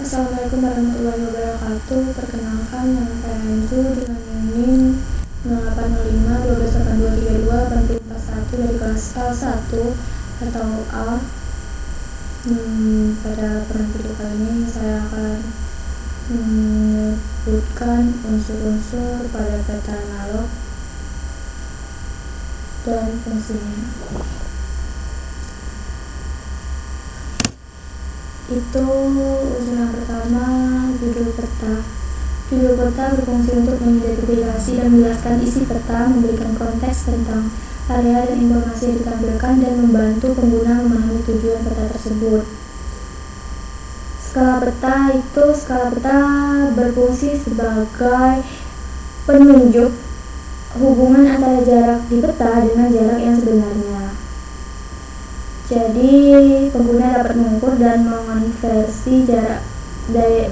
Assalamualaikum warahmatullahi wabarakatuh. Perkenalkan, nama saya Anju dengan NIM 0805 128232 8041 dari kelas A1 atau A. Pada video kali ini saya akan menyebutkan unsur-unsur pada peta analog dan fungsinya. Itu unsur yang pertama, judul peta. Judul peta berfungsi untuk mengidentifikasi dan menjelaskan isi peta, memberikan konteks tentang area dan informasi yang ditampilkan, dan membantu pengguna memahami tujuan peta tersebut. Skala peta berfungsi sebagai penunjuk hubungan antara jarak di peta dengan jarak yang sebenarnya. Jadi, pengguna dapat mengukur dan mengonversi jarak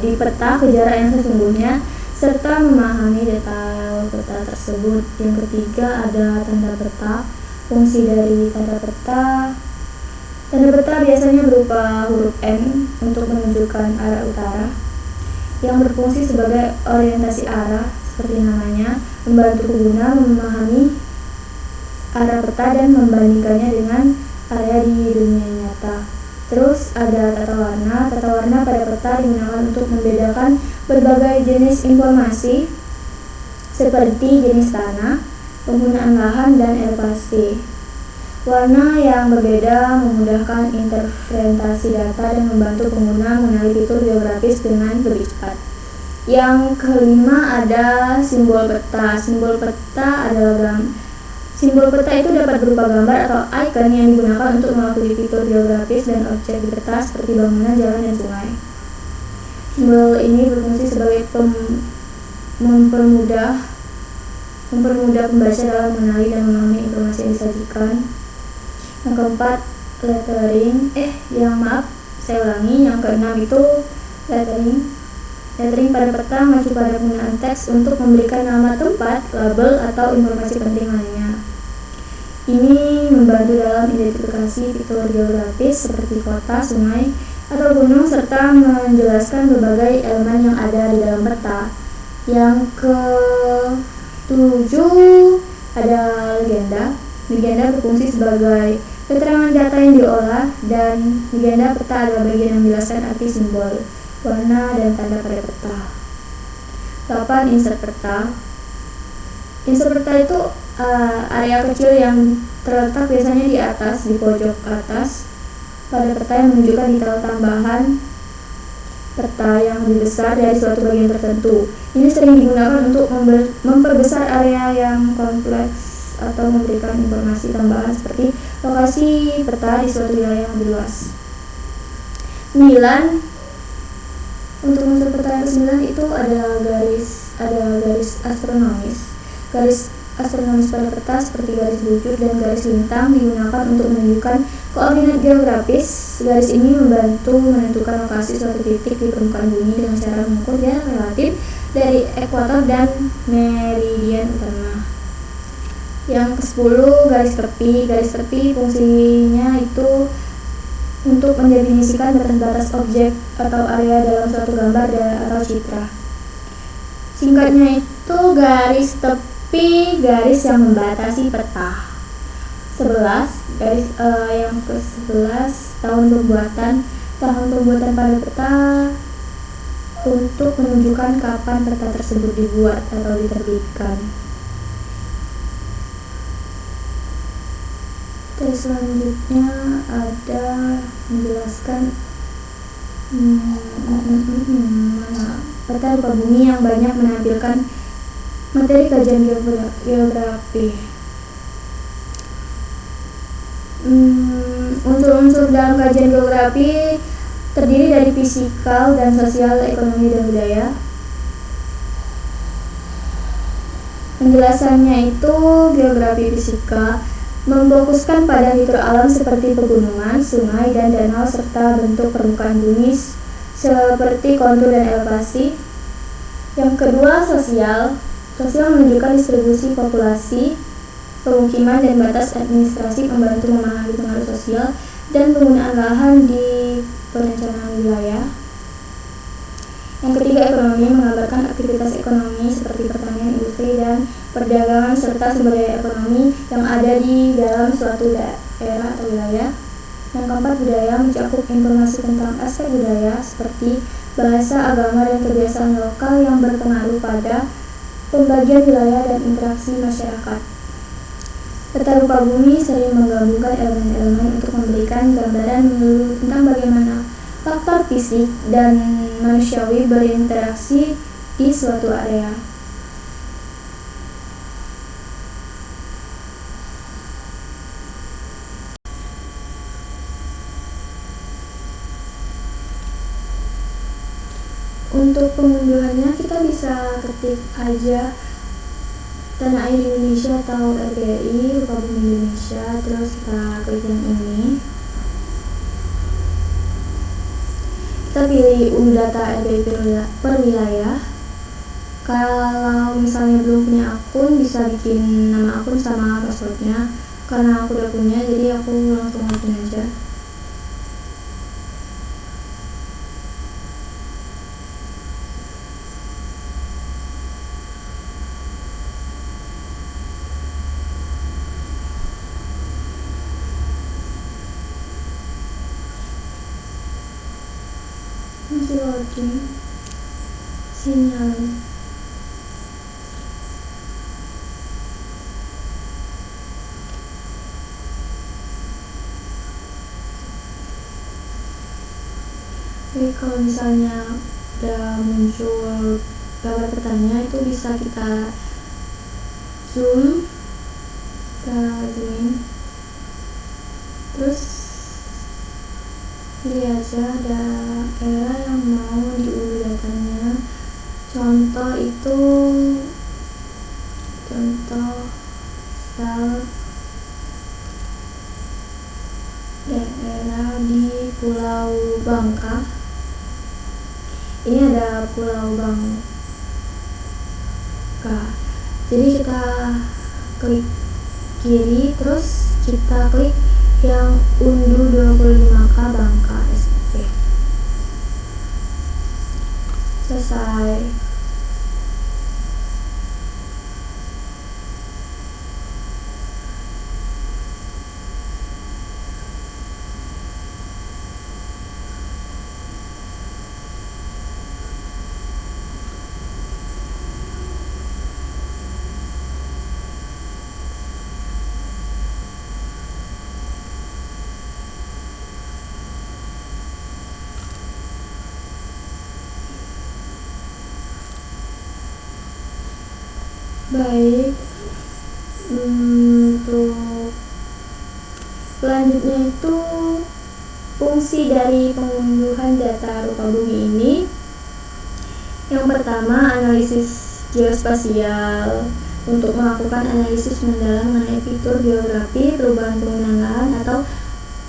di peta ke jarak yang sesungguhnya, serta memahami detail peta tersebut. Yang ketiga, ada tanda peta. Fungsi dari tanda peta biasanya berupa huruf N untuk menunjukkan arah utara, yang berfungsi sebagai orientasi arah, seperti namanya, membantu pengguna memahami arah peta dan membandingkannya dengan area di dunia nyata. Terus ada tata warna. Tata warna pada peta digunakan untuk membedakan berbagai jenis informasi seperti jenis tanah, penggunaan lahan, dan elevasi. Warna yang berbeda memudahkan interpretasi data dan membantu pengguna mengenali fitur geografis dengan lebih cepat. Yang kelima, ada simbol peta. Simbol peta itu dapat berupa gambar atau icon yang digunakan untuk mewakili fitur geografis dan objek di peta seperti bangunan, jalan, dan sungai. Simbol ini berfungsi sebagai mempermudah pembaca dalam mengenali dan memahami informasi yang disajikan. Yang keempat, lettering. Yang keenam itu lettering. Lettering pada peta mengacu pada penggunaan teks untuk memberikan nama tempat, label, atau informasi penting lainnya. Ini membantu dalam identifikasi fitur geografis seperti kota, sungai, atau gunung, serta menjelaskan berbagai elemen yang ada di dalam peta. Yang ketujuh, ada legenda. Legenda berfungsi sebagai keterangan data yang diolah, dan legenda peta adalah bagian yang menjelaskan arti simbol, warna, dan tanda pada peta. 8. Insert peta. Insert peta itu area kecil yang terletak biasanya di pojok atas pada peta yang menunjukkan detail tambahan peta yang lebih besar dari suatu bagian tertentu. Ini sering digunakan untuk memperbesar area yang kompleks atau memberikan informasi tambahan seperti lokasi peta di suatu wilayah yang lebih luas. 9. Untuk unsur peta yang ke-9 itu ada garis astronomis. Garis astronomis pada peta seperti garis bujur dan garis lintang digunakan untuk menunjukkan koordinat geografis. Garis ini membantu menentukan lokasi suatu titik di permukaan bumi dengan cara mengukur jarak relatif dari ekuator dan meridian utama. Yang ke-10, garis tepi. Garis tepi fungsinya itu untuk mendefinisikan batas-batas objek atau area dalam suatu gambar atau citra. Singkatnya itu garis tepi, garis yang membatasi peta. 11. Yang ke-11, tahun pembuatan pada peta untuk menunjukkan kapan peta tersebut dibuat atau diterbitkan. Terus selanjutnya ada menjelaskan peta rupa bumi yang banyak menampilkan materi kajian geografi. Unsur-unsur dalam kajian geografi terdiri dari fisikal dan sosial, ekonomi, dan budaya. Penjelasannya itu geografi fisika memfokuskan pada fitur alam seperti pegunungan, sungai, dan danau, serta bentuk permukaan bumi seperti kontur dan elevasi. Yang kedua, sosial. Sosial menunjukkan distribusi populasi, pemukiman, dan batas administrasi, membantu memahami pengaruh sosial dan penggunaan lahan di perencanaan wilayah. Yang ketiga, ekonomi menggambarkan aktivitas ekonomi seperti pertanian, industri, dan perdagangan serta sumber daya ekonomi yang ada di dalam suatu daerah atau wilayah. Yang keempat, budaya mencakup informasi tentang aspek budaya seperti bahasa, agama, dan kebiasaan lokal yang berpengaruh pada pembagian wilayah dan interaksi masyarakat. Peta rupa bumi sering menggabungkan elemen-elemen untuk memberikan gambaran menyeluruh tentang bagaimana faktor fisik dan manusiawi berinteraksi di suatu area. Untuk pengunduhannya kita bisa ketik aja Tanah Air Indonesia atau RBI, Rupa Bumi Indonesia, terus kita klik yang ini. Kita pilih data RBI per wilayah. Kalau misalnya belum punya akun, bisa bikin nama akun sama passwordnya. Karena aku udah punya, jadi aku langsung login aja. Masih loading sinyal. Jadi kalau misalnya udah muncul gambar petanya, itu bisa kita zoom, kita zoom, terus pilih aja daerah yang mau diunduh datanya. Contoh misal daerah di Pulau Bangka. Ini ada Pulau Bangka, jadi kita klik kiri, terus kita klik yang unduh 25K Bangka SP. Selesai. Baik, untuk selanjutnya itu fungsi dari pengunduhan data rupa bumi ini. Yang pertama, analisis geospasial, untuk melakukan analisis mendalam mengenai fitur geografi, perubahan penggunaan lahan atau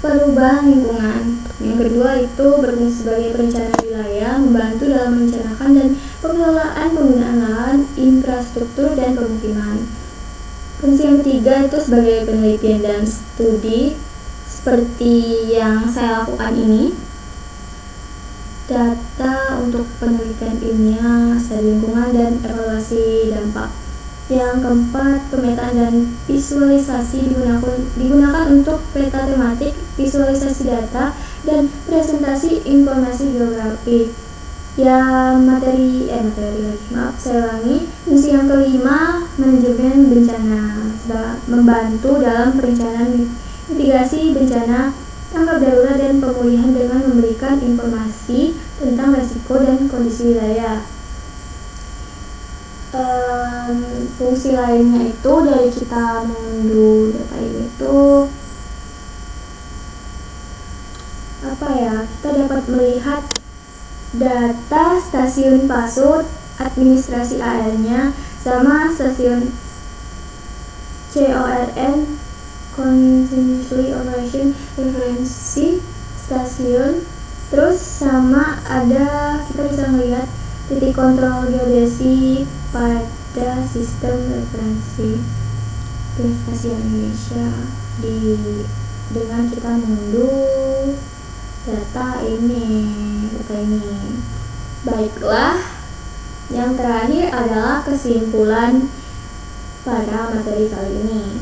perubahan lingkungan. Yang kedua itu berfungsi sebagai perencanaan wilayah, membantu dalam merencanakan dan pengelolaan penggunaan lahan, infrastruktur, dan pemukiman. Fungsi yang ketiga itu sebagai penelitian dan studi, seperti yang saya lakukan ini. Data untuk penelitian ilmiah, studi lingkungan, dan evaluasi dampak. Yang keempat, pemetaan dan visualisasi digunakan untuk peta tematik, visualisasi data, dan presentasi informasi geografi. Saya ulangi. Fungsi yang kelima, manajemen bencana, membantu dalam perencanaan mitigasi bencana, tanggap darurat, dan pemulihan dengan memberikan informasi tentang risiko dan kondisi wilayah. Fungsi lainnya itu dari kita mengunduh data ini itu kita dapat melihat data stasiun pasut, administrasi AR-nya, sama stasiun CORN, continuously operation referensi stasiun, terus sama ada kita bisa melihat titik kontrol geodesi pada sistem referensi geospasial Indonesia dengan kita mengunduh data ini. Baiklah, yang terakhir adalah kesimpulan pada materi kali ini.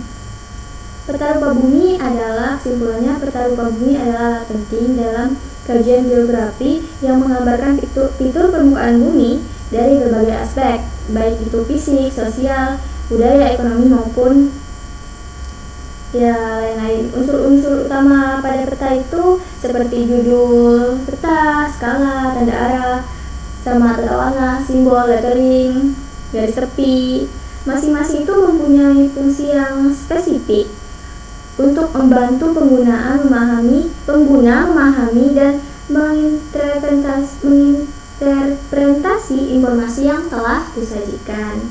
Peta rupa bumi adalah kesimpulannya, peta rupa bumi adalah alat penting dalam kajian geografi yang menggambarkan fitur permukaan bumi dari berbagai aspek, baik itu fisik, sosial, budaya, ekonomi maupun lain-lain. Unsur-unsur utama pada peta itu seperti judul peta, skala, tanda arah, sama tata warna, simbol, lettering, garis tepi. Masing-masing itu mempunyai fungsi yang spesifik untuk membantu pengguna memahami dan menginterpretasi informasi yang telah disajikan.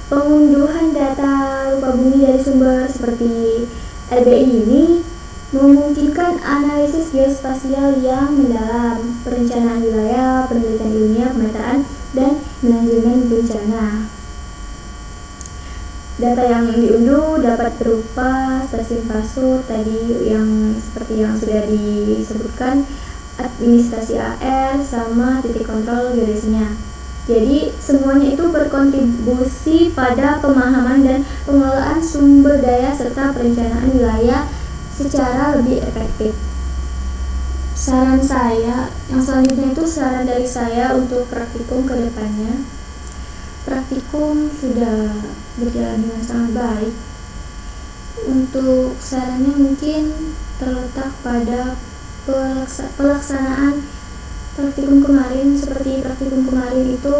Pengunduhan data rupa bumi dari sumber seperti LBI ini memungkinkan analisis geospasial yang mendalam, perencanaan wilayah, penelitian ilmiah, pemetaan, dan manajemen bencana. Data yang diunduh dapat berupa stasiun pasut tadi yang seperti yang sudah disebutkan, administrasi AR, sama titik kontrol geodesinya. Jadi semuanya itu berkontribusi pada pemahaman dan pengelolaan sumber daya serta perencanaan wilayah secara lebih efektif. Saran saya yang selanjutnya itu saran dari saya untuk praktikum ke depannya. Praktikum sudah berjalan dengan sangat baik. Untuk sarannya mungkin terletak pada pelaksanaan praktikum kemarin. Seperti praktikum kemarin itu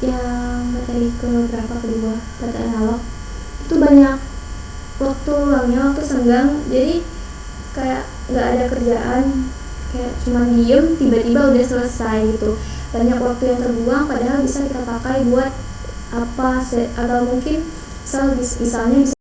yang materi kedua, tata analog, itu banyak waktu luangnya, waktu senggang, jadi kayak nggak ada kerjaan, kayak cuma diem tiba-tiba udah selesai gitu. Banyak waktu yang terbuang padahal bisa kita pakai buat apa, atau mungkin misalnya bisa